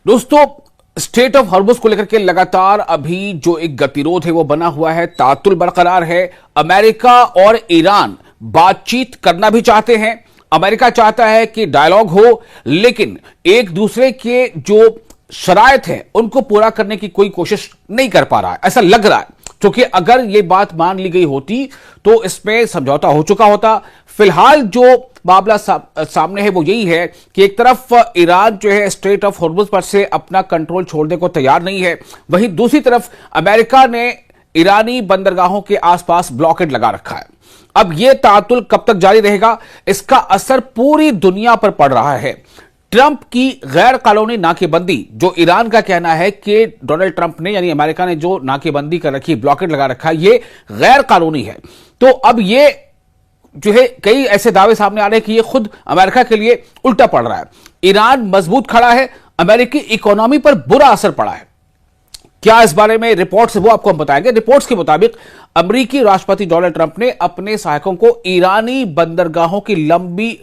दोस्तों, straight of Hormuz को लेकर के लगातार अभी जो एक गतिरोध है वो बना हुआ है, तातुल बरकरार है। अमेरिका और ईरान बातचीत करना भी चाहते हैं। अमेरिका चाहता है कि डायलॉग हो, लेकिन एक दूसरे के जो शराइत है उनको पूरा करने की कोई कोशिश नहीं कर पा रहा है, ऐसा लग रहा है। क्योंकि अगर ये बात मान ली गई होती तो इसमें समझौता हो चुका होता। फिलहाल जो मामला सामने है वो यही है कि एक तरफ ईरान जो है स्ट्रेट ऑफ हॉर्मुज पर से अपना कंट्रोल छोड़ने को तैयार नहीं है, वहीं दूसरी तरफ अमेरिका ने ईरानी बंदरगाहों के आसपास ब्लॉकेड लगा रखा है। अब यह तातुल कब तक जारी रहेगा, इसका असर पूरी दुनिया पर पड़ रहा है। ट्रंप की गैर कानूनी नाकेबंदी, जो ईरान का कहना है कि डोनाल्ड ट्रंप ने यानी अमेरिका ने जो नाकेबंदी कर रखी, ब्लॉकेड लगा रखा है, ये गैर कानूनी है। तो अब ये जो है कई ऐसे दावे सामने आ रहे हैं कि ये खुद अमेरिका के लिए उल्टा पड़ रहा है। ईरान मजबूत खड़ा है, अमेरिकी इकोनॉमी पर बुरा असर पड़ा है। क्या इस बारे में रिपोर्ट्स है वो आपको हम बताएंगे। रिपोर्ट्स के मुताबिक अमेरिकी राष्ट्रपति डोनाल्ड ट्रंप ने अपने सहायकों को ईरानी बंदरगाहों की लंबी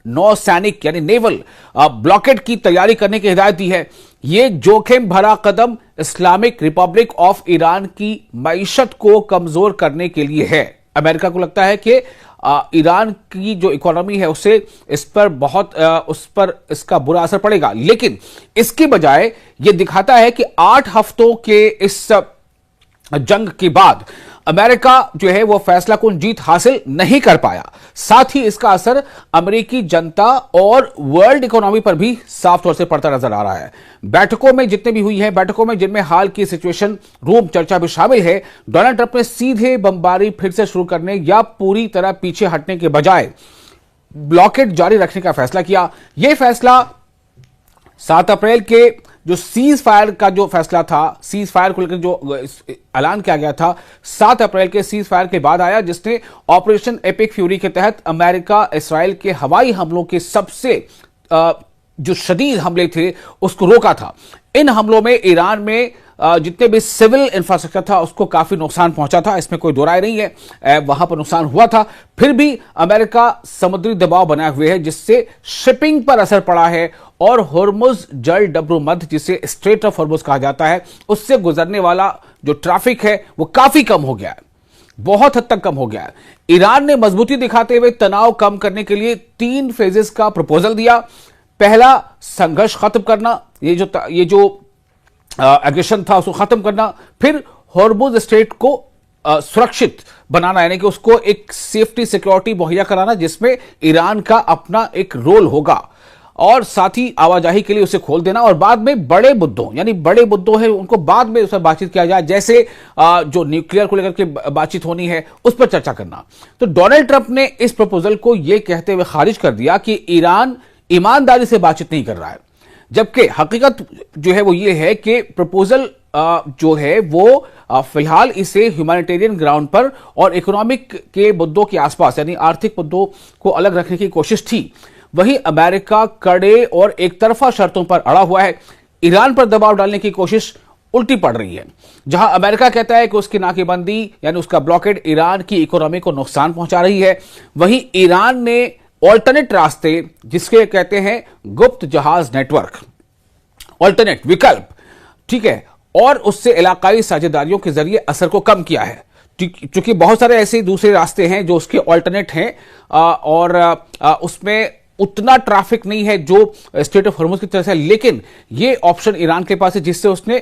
नौसैनिक यानी नेवल ब्लॉकेड की तैयारी करने की हिदायत दी है। यह जोखिम भरा कदम इस्लामिक रिपब्लिक ऑफ ईरान की मईशत को कमजोर करने के लिए है। अमेरिका को लगता है कि ईरान की जो इकोनॉमी है उस पर इसका बुरा असर पड़ेगा, लेकिन इसके बजाय यह दिखाता है कि 8 हफ्तों के इस जंग के बाद अमेरिका जो है वो फैसलाकुन जीत हासिल नहीं कर पाया। साथ ही इसका असर अमेरिकी जनता और वर्ल्ड इकोनॉमी पर भी साफ तौर से पड़ता नजर आ रहा है। बैठकों में जितने भी हुई हैं, बैठकों में जिनमें हाल की सिचुएशन रूम चर्चा भी शामिल है, डोनाल्ड ट्रंप ने सीधे बमबारी फिर से शुरू करने या पूरी तरह पीछे हटने के बजाय ब्लॉकेड जारी रखने का फैसला किया। यह फैसला 7 अप्रैल के जो सीज फायर का जो फैसला था, सीज फायर को लेकर जो ऐलान किया गया था 7 अप्रैल के सीज फायर के बाद आया, जिसने ऑपरेशन एपिक फ्यूरी के तहत अमेरिका इस्राएल के हवाई हमलों के सबसे जो शदीद हमले थे उसको रोका था। इन हमलों में ईरान में जितने भी सिविल इंफ्रास्ट्रक्चर था उसको काफी नुकसान पहुंचा था, इसमें कोई दो राय नहीं है। वहां पर नुकसान हुआ था, फिर भी अमेरिका समुद्री दबाव बनाए हुए है, जिससे शिपिंग पर असर पड़ा है और हॉर्मुज जल डब्रू मध्य, जिसे स्ट्रेट ऑफ हॉर्मुज कहा जाता है, उससे गुजरने वाला जो ट्रैफिक है वो काफी कम हो गया है, बहुत हद तक कम हो गया है। ईरान ने मजबूती दिखाते हुए तनाव कम करने के लिए 3 फेजेस का प्रपोजल दिया। पहला, संघर्ष खत्म करना, ये जो एग्रेशन था उसको खत्म करना। फिर हॉर्मुज स्ट्रेट को सुरक्षित बनाना, यानी कि उसको एक सेफ्टी सिक्योरिटी मुहैया कराना जिसमें ईरान का अपना एक रोल होगा, और साथ ही आवाजाही के लिए उसे खोल देना। और बाद में बड़े मुद्दों, यानी बड़े मुद्दों है उनको बाद में उस पर बातचीत किया जाए, जैसे जो न्यूक्लियर को लेकर के बातचीत होनी है उस पर चर्चा करना। तो डोनाल्ड ट्रंप ने इस प्रपोजल को यह कहते हुए खारिज कर दिया कि ईरान ईमानदारी से बातचीत नहीं कर रहा है, जबकि हकीकत जो है वो ये है कि प्रपोजल जो है वो फिलहाल इसे ह्यूमैनिटेरियन ग्राउंड पर और इकोनॉमिक के मुद्दों के आसपास यानी आर्थिक मुद्दों को अलग रखने की कोशिश थी। वहीं अमेरिका कड़े और एक तरफा शर्तों पर अड़ा हुआ है। ईरान पर दबाव डालने की कोशिश उल्टी पड़ रही है। जहां अमेरिका कहता है कि उसकी नाकेबंदी यानी उसका ब्लॉकेड ईरान की इकोनॉमी को नुकसान पहुंचा रही है, वहीं ईरान ने ऑल्टरनेट रास्ते, जिसके कहते हैं गुप्त जहाज नेटवर्क, ऑल्टरनेट विकल्प, ठीक है, और उससे इलाकाई साझेदारियों के जरिए असर को कम किया है। क्योंकि बहुत सारे ऐसे दूसरे रास्ते हैं जो उसके ऑल्टरनेट हैं और उसमें उतना ट्रैफिक नहीं है जो स्ट्रेट ऑफ हॉर्मुज की तरह से, लेकिन ये ऑप्शन ईरान के पास है जिससे उसने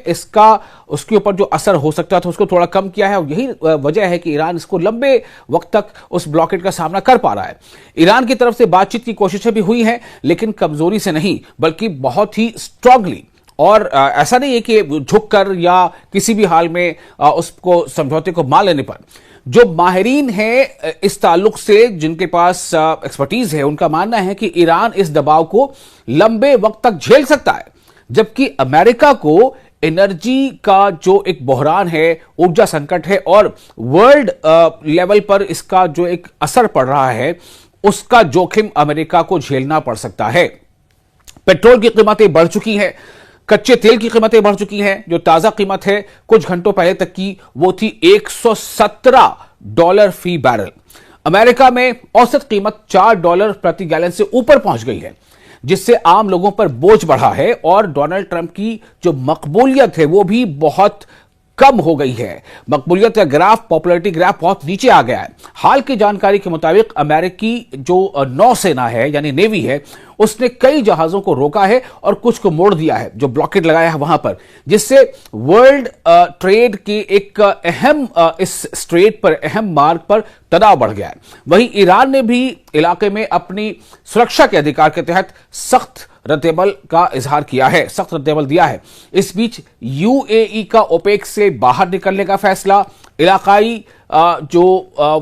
उसके ऊपर जो असर हो सकता था उसको थोड़ा कम किया है। और यही वजह है कि ईरान इसको लंबे वक्त तक उस ब्लॉकेड का सामना कर पा रहा है। ईरान की तरफ से बातचीत की कोशिशें भी हुई हैं, लेकिन कमजोरी से नहीं, बल्कि बहुत ही स्ट्रांगली। और ऐसा नहीं है कि झुककर या किसी भी हाल में उसको समझौते को मान लेने पर। जो माहिरीन हैं इस ताल्लुक से, जिनके पास एक्सपर्टीज है, उनका मानना है कि ईरान इस दबाव को लंबे वक्त तक झेल सकता है, जबकि अमेरिका को एनर्जी का जो एक बहरान है, ऊर्जा संकट है और वर्ल्ड लेवल पर इसका जो एक असर पड़ रहा है, उसका जोखिम अमेरिका को झेलना पड़ सकता है। पेट्रोल की कीमतें बढ़ चुकी हैं, कच्चे तेल की कीमतें बढ़ चुकी हैं। जो ताजा कीमत है कुछ घंटों पहले तक की वो थी $117 फी बैरल। अमेरिका में औसत कीमत $4 प्रति गैलन से ऊपर पहुंच गई है। जिससे आम लोगों पर बोझ बढ़ा है और डोनाल्ड ट्रंप की जो मकबूलियत है वो भी बहुत कम हो गई है। मकबूलियत का ग्राफ, पॉपुलैरिटी ग्राफ बहुत नीचे आ गया है। हाल की जानकारी के मुताबिक अमेरिकी जो नौसेना है यानी नेवी है, उसने कई जहाजों को रोका है और कुछ को मोड़ दिया है, जो ब्लॉकेड लगाया है वहां पर, जिससे वर्ल्ड ट्रेड के एक अहम इस स्ट्रेट पर, अहम मार्ग पर तनाव बढ़ गया है। वहीं ईरान ने भी इलाके में अपनी सुरक्षा के अधिकार के तहत सख्त रद्देअमल का इजहार किया है, सख्त रद्देअमल दिया है। इस बीच यूएई का ओपेक से बाहर निकलने का फैसला, इलाकाई जो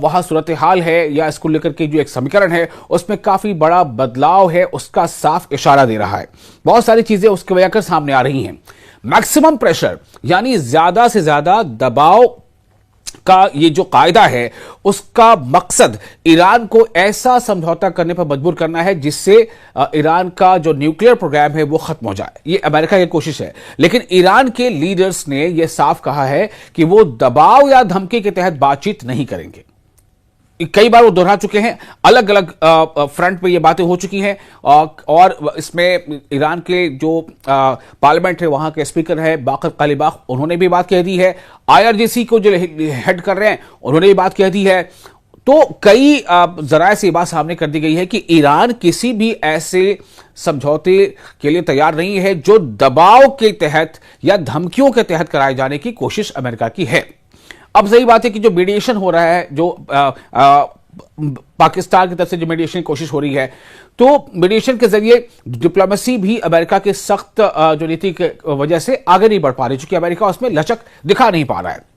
वहां सूरत हाल है या इसको लेकर के जो एक समीकरण है उसमें काफी बड़ा बदलाव है, उसका साफ इशारा दे रहा है। बहुत सारी चीजें उसके वजह कर सामने आ रही हैं। मैक्सिमम प्रेशर यानी ज्यादा से ज्यादा दबाव का ये जो कायदा है उसका मकसद ईरान को ऐसा समझौता करने पर मजबूर करना है जिससे ईरान का जो न्यूक्लियर प्रोग्राम है वो खत्म हो जाए। ये अमेरिका की कोशिश है, लेकिन ईरान के लीडर्स ने यह साफ कहा है कि वो दबाव या धमकी के तहत बातचीत नहीं करेंगे। कई बार वो दोहरा चुके हैं, अलग अलग फ्रंट पे ये बातें हो चुकी हैं और इसमें ईरान के जो पार्लियामेंट है वहां के स्पीकर है बाकर कालिबाख, उन्होंने भी बात कह दी है। आईआरजीसी को जो हेड कर रहे हैं उन्होंने भी बात कह दी है। तो कई जराये से बात सामने कर दी गई है कि ईरान किसी भी ऐसे समझौते के लिए तैयार नहीं है जो दबाव के तहत या धमकियों के तहत कराए जाने की कोशिश अमेरिका की है। अब सही बात है कि जो मीडिएशन हो रहा है, जो पाकिस्तान की तरफ से जो मीडिएशन की कोशिश हो रही है, तो मीडिएशन के जरिए डिप्लोमेसी भी अमेरिका के सख्त जो नीति की वजह से आगे नहीं बढ़ पा रही, क्योंकि अमेरिका उसमें लचक दिखा नहीं पा रहा है।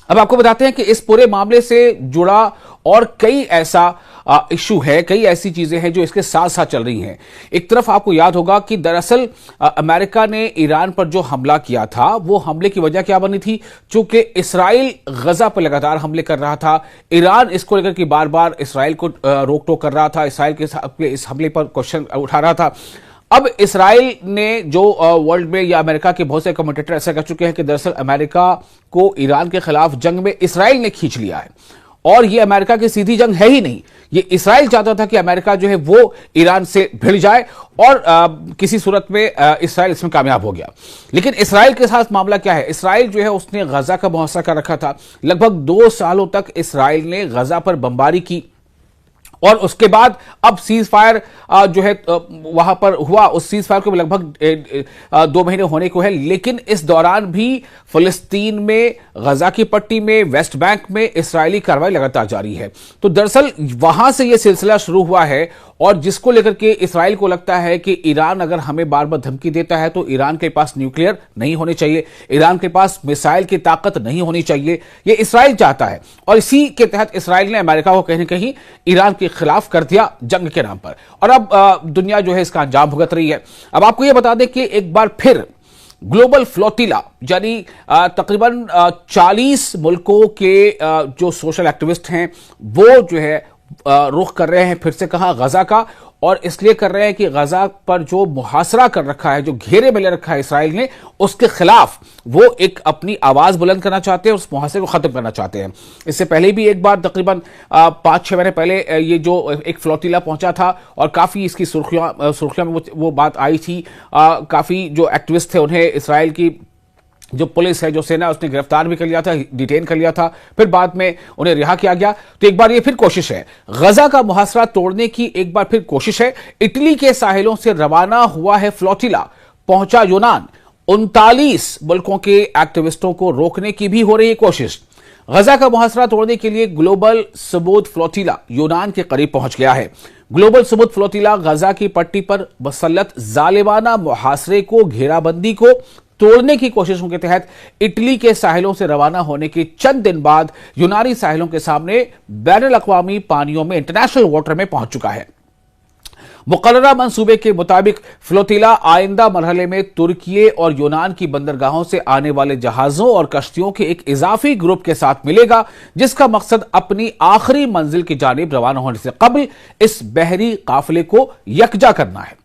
अब आपको बताते हैं कि इस पूरे मामले से जुड़ा और कई ऐसा इशू है, कई ऐसी चीजें हैं जो इसके साथ साथ चल रही हैं। एक तरफ आपको याद होगा कि दरअसल अमेरिका ने ईरान पर जो हमला किया था वो हमले की वजह क्या बनी थी, चूंकि इसराइल गजा पर लगातार हमले कर रहा था, ईरान इसको लेकर के बार बार इसराइल को रोक टोक कर रहा था, इसराइल के इस हमले पर क्वेश्चन उठा रहा था। अब इसराइल ने जो वर्ल्ड में या अमेरिका के बहुत से कमेंटेटर ऐसा कह चुके हैं कि दरअसल अमेरिका को ईरान के खिलाफ जंग में इसराइल ने खींच लिया है और ये अमेरिका की सीधी जंग है ही नहीं। ये इसराइल चाहता था कि अमेरिका जो है वो ईरान से भिड़ जाए और किसी सूरत में इसराइल इसमें कामयाब हो गया। लेकिन इसराइल के साथ मामला क्या है, इसराइल जो है उसने गजा का मुहासरा कर रखा था। लगभग 2 सालों तक इसराइल ने गजा पर बमबारी की और उसके बाद अब सीज फायर जो है वहां पर हुआ, उस सीज फायर को लगभग 2 महीने होने को है, लेकिन इस दौरान भी फिलिस्तीन में, गजा की पट्टी में, वेस्ट बैंक में इसराइली कार्रवाई लगातार जारी है। तो दरअसल वहां से यह सिलसिला शुरू हुआ है और जिसको लेकर के इसराइल को लगता है कि ईरान अगर हमें बार बार धमकी देता है तो ईरान के पास न्यूक्लियर नहीं होने चाहिए, ईरान के पास मिसाइल की ताकत नहीं होनी चाहिए, ये इसराइल चाहता है। और इसी के तहत इसराइल ने अमेरिका को कहीं न कहीं ईरान के खिलाफ कर दिया जंग के नाम पर, और अब दुनिया जो है इसका अंजाम भुगत रही है। अब आपको यह बता दें कि एक बार फिर ग्लोबल फ्लोटिला यानी तकरीबन 40 मुल्कों के जो सोशल एक्टिविस्ट हैं वो जो है रुख कर रहे हैं फिर से कहा गजा का, और इसलिए कर रहे हैं कि गजा पर जो मुहासरा कर रखा है, जो घेरे में ले रखा है इसराइल ने, उसके खिलाफ वो एक अपनी आवाज बुलंद करना चाहते हैं, उस मुहासरे को खत्म करना चाहते हैं। इससे पहले भी एक बार तकरीबन 5-6 महीने पहले ये जो एक फ्लोटिला पहुंचा था और काफी इसकी सुर्खियों में वो बात आई थी। काफी जो एक्टिविस्ट थे उन्हें इसराइल की जो पुलिस है, जो सेना, उसने गिरफ्तार भी कर लिया था, डिटेन कर लिया था, फिर बाद में उन्हें रिहा किया गया। तो एक बार ये फिर कोशिश है, गजा का मुहासरा तोड़ने की एक बार फिर कोशिश है। इटली के साहिलों से रवाना हुआ है फ्लोटिला, पहुंचा यूनान। 39 मुल्कों के एक्टिविस्टों को रोकने की भी हो रही है कोशिश। गजा का मुहासरा तोड़ने के लिए ग्लोबल सबूत फ्लोटिला यूनान के करीब पहुंच गया है। ग्लोबल सबूत फ्लोटिला गजा की पट्टी पर मुसल्लत जालिमाना मुहासरे को, घेराबंदी को तोड़ने की कोशिशों के तहत इटली के साहिलों से रवाना होने के चंद दिन बाद यूनानी साहिलों के सामने बैनुल अक़वामी पानियों में, इंटरनेशनल वाटर में पहुंच चुका है। मुकर्ररा मंसूबे के मुताबिक फ्लोटिला आइंदा मरहले में तुर्की और यूनान की बंदरगाहों से आने वाले जहाजों और कश्तियों के एक इजाफी ग्रुप के साथ मिलेगा, जिसका मकसद अपनी आखिरी मंजिल की जानिब रवाना होने से कबल इस बहरी काफिले को यकजा करना है।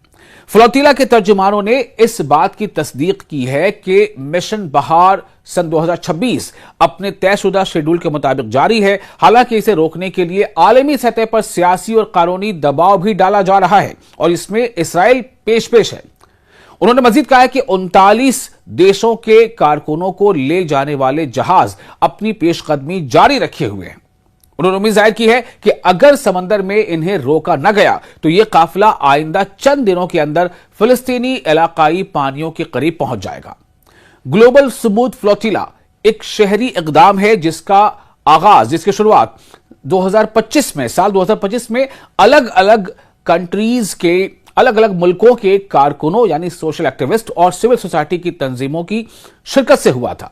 फ्लोटिला के तर्जुमानों ने इस बात की तस्दीक की है कि मिशन बहार सन 2026 अपने तयशुदा शेड्यूल के मुताबिक जारी है। हालांकि इसे रोकने के लिए आलमी सतह पर सियासी और कानूनी दबाव भी डाला जा रहा है और इसमें इसराइल पेश है। उन्होंने मजीद कहा है कि 39 देशों के कारकुनों को ले जाने वाले जहाज अपनी पेशकदमी जारी रखे हुए हैं। उन्होंने उम्मीद जाहिर की है कि अगर समंदर में इन्हें रोका न गया तो यह काफिला आइंदा चंद दिनों के अंदर फिलिस्तीनी इलाकाई पानियों के करीब पहुंच जाएगा। ग्लोबल स्मूथ फ्लोटिला एक शहरी इकदाम है जिसकी शुरुआत 2025 में साल 2025 में अलग अलग कंट्रीज के अलग अलग मुल्कों के कारकुनों यानी सोशल एक्टिविस्ट और सिविल सोसाइटी की तंजीमों की शिरकत से हुआ था।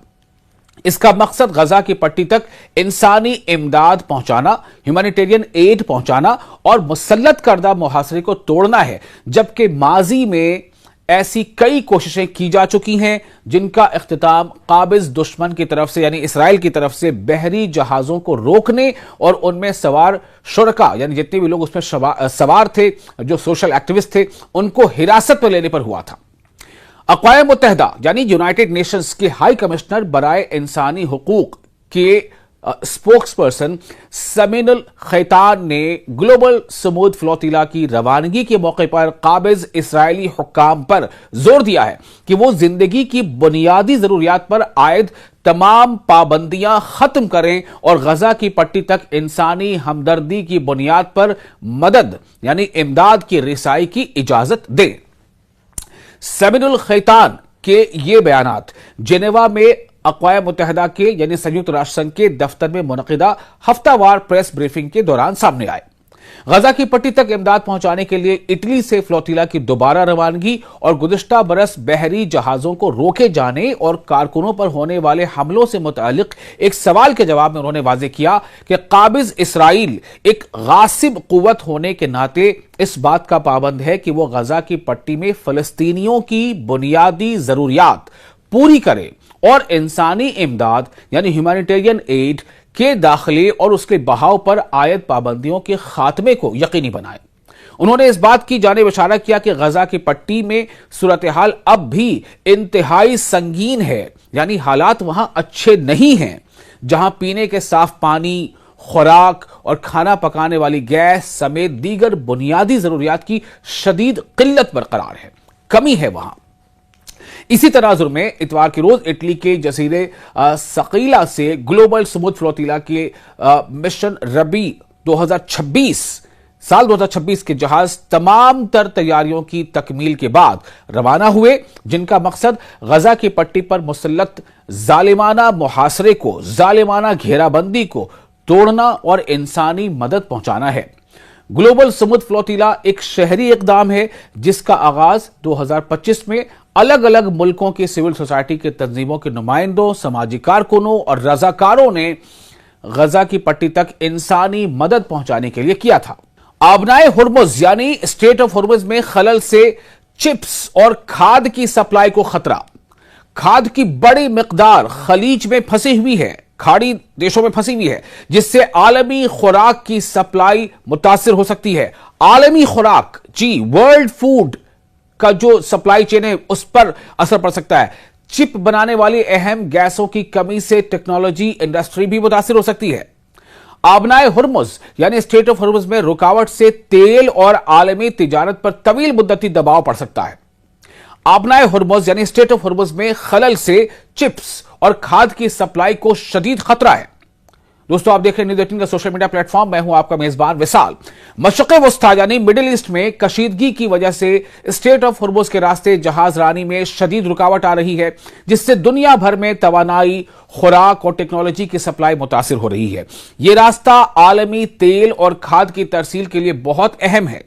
इसका मकसद गजा की पट्टी तक इंसानी इमदाद पहुंचाना, ह्यूमैनिटेरियन एड पहुंचाना और मुसल्लत करदा मुहासरे को तोड़ना है, जबकि माजी में ऐसी कई कोशिशें की जा चुकी हैं जिनका इख्तिताम काबिज दुश्मन की तरफ से यानी इसराइल की तरफ से बहरी जहाजों को रोकने और उनमें सवार शुरका यानी जितने भी लोग उसमें सवार थे, जो सोशल एक्टिविस्ट थे, उनको हिरासत में लेने पर हुआ था। अक़वाम मुत्तहिदा यानी यूनाइटेड नेशंस के हाई कमिश्नर बराए इंसानी हुकूक के स्पोक्स पर्सन समीनुल खैतान ने ग्लोबल स्मूथ फ्लोटिला की रवानगी के मौके पर काबिज इसराइली हुक्काम पर जोर दिया है कि वो जिंदगी की बुनियादी जरूरियात पर आयद तमाम पाबंदियां खत्म करें और गजा की पट्टी तक इंसानी हमदर्दी की बुनियाद पर मदद यानी इमदाद की रिसाई की इजाजत दें। समीनुल खैतान के ये बयानात जेनेवा में अक़वाम मुत्तहिदा के यानी संयुक्त राष्ट्र संघ के दफ्तर में मुनक़िदा हफ्तावार प्रेस ब्रीफिंग के दौरान सामने आए। गजा की पट्टी तक इमदाद पहुंचाने के लिए इटली से फ्लोटिला की दोबारा रवानगी और गुज़िश्ता बरस बहरी जहाजों को रोके जाने और कारकुनों पर होने वाले हमलों से मुतालिक एक सवाल के जवाब में उन्होंने वाज़ेह किया कि काबिज इसराइल एक गासिब कुव्वत होने के नाते इस बात का पाबंद है कि वो गजा की पट्टी में फलस्तीनियों की बुनियादी जरूरियात पूरी करे और इंसानी इमदाद यानी ह्यूमैनिटेरियन एड के दाखिले और उसके बहाव पर आयद पाबंदियों के खात्मे को यकीनी बनाए। उन्होंने इस बात की जानिब इशारा किया कि गजा की पट्टी में सूरत हाल अब भी इंतहाई संगीन है, यानी हालात वहां अच्छे नहीं हैं, जहां पीने के साफ पानी, खुराक और खाना पकाने वाली गैस समेत दीगर बुनियादी जरूरियात की शदीद किल्लत बरकरार है, कमी है वहां। इसी तनाजुर में इतवार के रोज इटली के जजीरे सकीला से ग्लोबल स्मूथ फ्लोटिला के मिशन रबी 2026 साल 2026 के जहाज तमाम तर तैयारियों की तकमील के बाद रवाना हुए, जिनका मकसद गजा की पट्टी पर मुसल्लत जालिमाना मुहासरे को, जालिमाना घेराबंदी को तोड़ना और इंसानी मदद पहुंचाना है। ग्लोबल स्मूथ फ्लोटिला एक शहरी इकदाम है जिसका आगाज 2025 में अलग अलग मुल्कों की सिविल सोसाइटी के तंजीमों के नुमाइंदों, समाजी कारकुनों और रजाकारों ने गजा की पट्टी तक इंसानी मदद पहुंचाने के लिए किया था। आबनाए हुर्मुज यानी स्ट्रेट ऑफ हुर्मुज में खलल से चिप्स और खाद की सप्लाई को खतरा। खाद की बड़ी मिकदार खलीज में फंसी हुई है, खाड़ी देशों में फंसी हुई है, जिससे आलमी खुराक की सप्लाई मुतासिर हो सकती है। आलमी खुराक जी, वर्ल्ड फूड का जो सप्लाई चेन है उस पर असर पड़ सकता है। चिप बनाने वाली अहम गैसों की कमी से टेक्नोलॉजी इंडस्ट्री भी मुतासिर हो सकती है। आबनाए हुर्मुज यानी स्ट्रेट ऑफ हुर्मुज में रुकावट से तेल और आलमी तिजारत पर तवील मुद्दती दबाव पड़ सकता है। आबनाए हुर्मुज यानी स्ट्रेट ऑफ हुर्मुज में खलल से चिप्स और खाद की सप्लाई को शदीद खतरा है। दोस्तों, आप देख रहे हैं न्यूज़ 18 का सोशल मीडिया प्लेटफॉर्म। मैं हूं आपका मेजबान विशाल। मशरिक़ वस्ता यानी मिडिल ईस्ट में कशीदगी की वजह से स्ट्रेट ऑफ हुर्मुज के रास्ते जहाज रानी में शदीद रुकावट आ रही है, जिससे दुनिया भर में तवानाई, खुराक और टेक्नोलॉजी की सप्लाई मुतासिर हो रही है। यह रास्ता आलमी तेल और खाद की तरसील के लिए बहुत अहम है।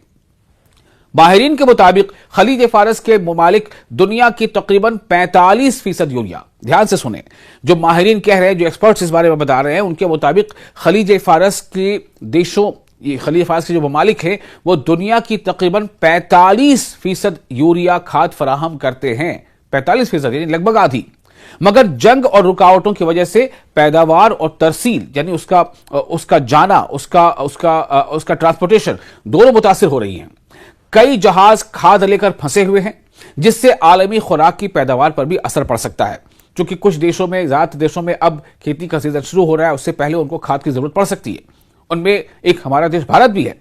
माहिरीन के मुताबिक खलीज फारस के ममालिक दुनिया की तकरीबन 45% यूरिया, ध्यान से सुने, जो माहिरीन कह रहे हैं, जो एक्सपर्ट्स इस बारे में बता रहे हैं, उनके मुताबिक खलीज फारस के देशों, ये खलीज फारस के जो ममालिक हैं, वो दुनिया की तकरीबन 45% यूरिया खाद फराहम करते हैं। 45% यानी लगभग आधी। मगर जंग और रुकावटों की वजह से पैदावार और तरसील यानी उसका जाना, उसका ट्रांसपोर्टेशन दोनों मुतासिर हो रही हैं। कई जहाज खाद लेकर फंसे हुए हैं, जिससे आलमी खुराक की पैदावार पर भी असर पड़ सकता है। क्योंकि कुछ देशों में, ज्यादातर देशों में अब खेती का सीजन शुरू हो रहा है, उससे पहले उनको खाद की जरूरत पड़ सकती है। उनमें एक हमारा देश भारत भी है।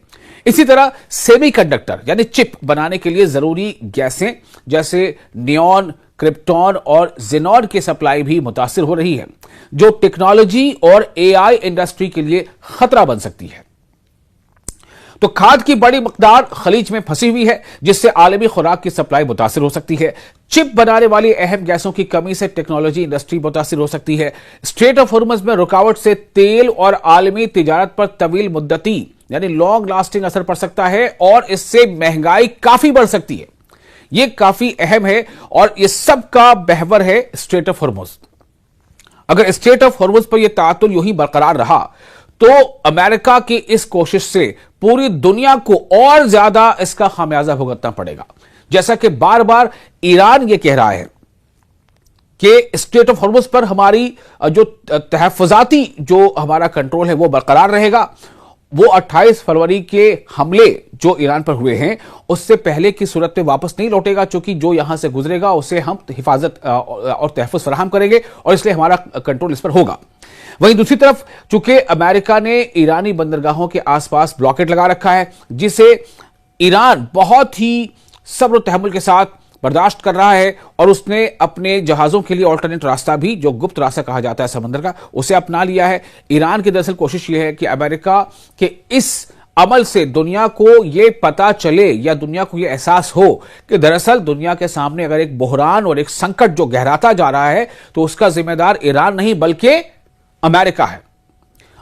इसी तरह सेमीकंडक्टर यानी चिप बनाने के लिए जरूरी गैसें जैसे नियॉन, क्रिप्टॉन और जेनॉन की सप्लाई भी मुतासिर हो रही है, जो टेक्नोलॉजी और एआई इंडस्ट्री के लिए खतरा बन सकती है। तो खाद की बड़ी मकदार खलीज में फंसी हुई है, जिससे आलमी खुराक की सप्लाई मुतासिर हो सकती है। चिप बनाने वाली अहम गैसों की कमी से टेक्नोलॉजी इंडस्ट्री मुतासिर हो सकती है। स्ट्रेट ऑफ हॉर्मुज़ में रुकावट से तेल और आलमी तिजारत पर तवील मुद्दती यानी लॉन्ग लास्टिंग असर पड़ सकता है और इससे महंगाई काफी बढ़ सकती है। यह काफी अहम है और यह सब का महवर है स्ट्रेट ऑफ हॉर्मुज़। अगर स्ट्रेट ऑफ हॉर्मुज़ पर यह तातुल यूं ही बरकरार रहा तो अमेरिका की इस कोशिश से पूरी दुनिया को और ज्यादा इसका खामियाजा भुगतना पड़ेगा। जैसा कि बार बार ईरान यह कह रहा है कि स्ट्रेट ऑफ हॉर्मुज़ पर हमारी जो तहफ़्फ़ुज़ाती जो हमारा कंट्रोल है वो बरकरार रहेगा। वो 28 फरवरी के हमले जो ईरान पर हुए हैं उससे पहले की सूरत में वापस नहीं लौटेगा, क्योंकि जो यहां से गुजरेगा उसे हम हिफाजत और तहफ़्फ़ुज़ फराहम करेंगे और इसलिए हमारा कंट्रोल इस पर होगा। वहीं दूसरी तरफ चूंकि अमेरिका ने ईरानी बंदरगाहों के आसपास ब्लॉकेट लगा रखा है, जिसे ईरान बहुत ही सब्र तहम्मुल के साथ बर्दाश्त कर रहा है और उसने अपने जहाजों के लिए ऑल्टरनेट रास्ता भी, जो गुप्त रास्ता कहा जाता है समंदर का, उसे अपना लिया है। ईरान की दरअसल कोशिश यह है कि अमेरिका के इस अमल से दुनिया को यह पता चले या दुनिया को यह एहसास हो कि दरअसल दुनिया के सामने अगर एक बुहरान और एक संकट जो गहराता जा रहा है तो उसका जिम्मेदार ईरान नहीं बल्कि अमेरिका है।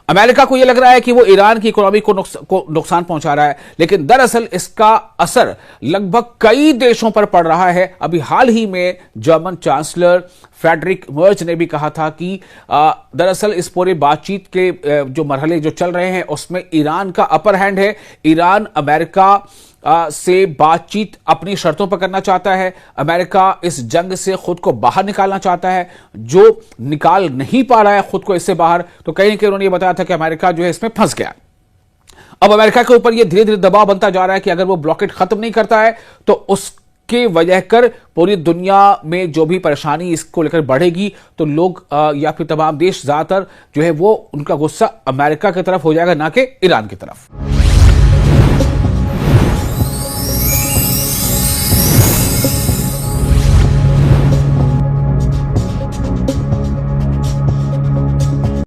अमेरिका को यह लग रहा है कि वो ईरान की इकोनॉमी को नुकसान पहुंचा रहा है, लेकिन दरअसल इसका असर लगभग कई देशों पर पड़ रहा है। अभी हाल ही में जर्मन चांसलर फ्रेडरिक मर्ज ने भी कहा था कि दरअसल इस पूरे बातचीत के जो मरहले जो चल रहे हैं उसमें ईरान का अपर हैंड है। ईरान अमेरिका से बातचीत अपनी शर्तों पर करना चाहता है। अमेरिका इस जंग से खुद को बाहर निकालना चाहता है, जो निकाल नहीं पा रहा है खुद को इससे बाहर। तो कहीं ना कहीं उन्होंने ये बताया था कि अमेरिका जो है इसमें फंस गया। अब अमेरिका के ऊपर यह धीरे धीरे दबाव बनता जा रहा है कि अगर वो ब्लॉकेट खत्म नहीं करता है तो उसके वजह कर पूरी दुनिया में जो भी परेशानी इसको लेकर बढ़ेगी तो लोग या फिर तमाम देश ज्यादातर जो है वो उनका गुस्सा अमेरिका की तरफ हो जाएगा, ना कि ईरान की तरफ।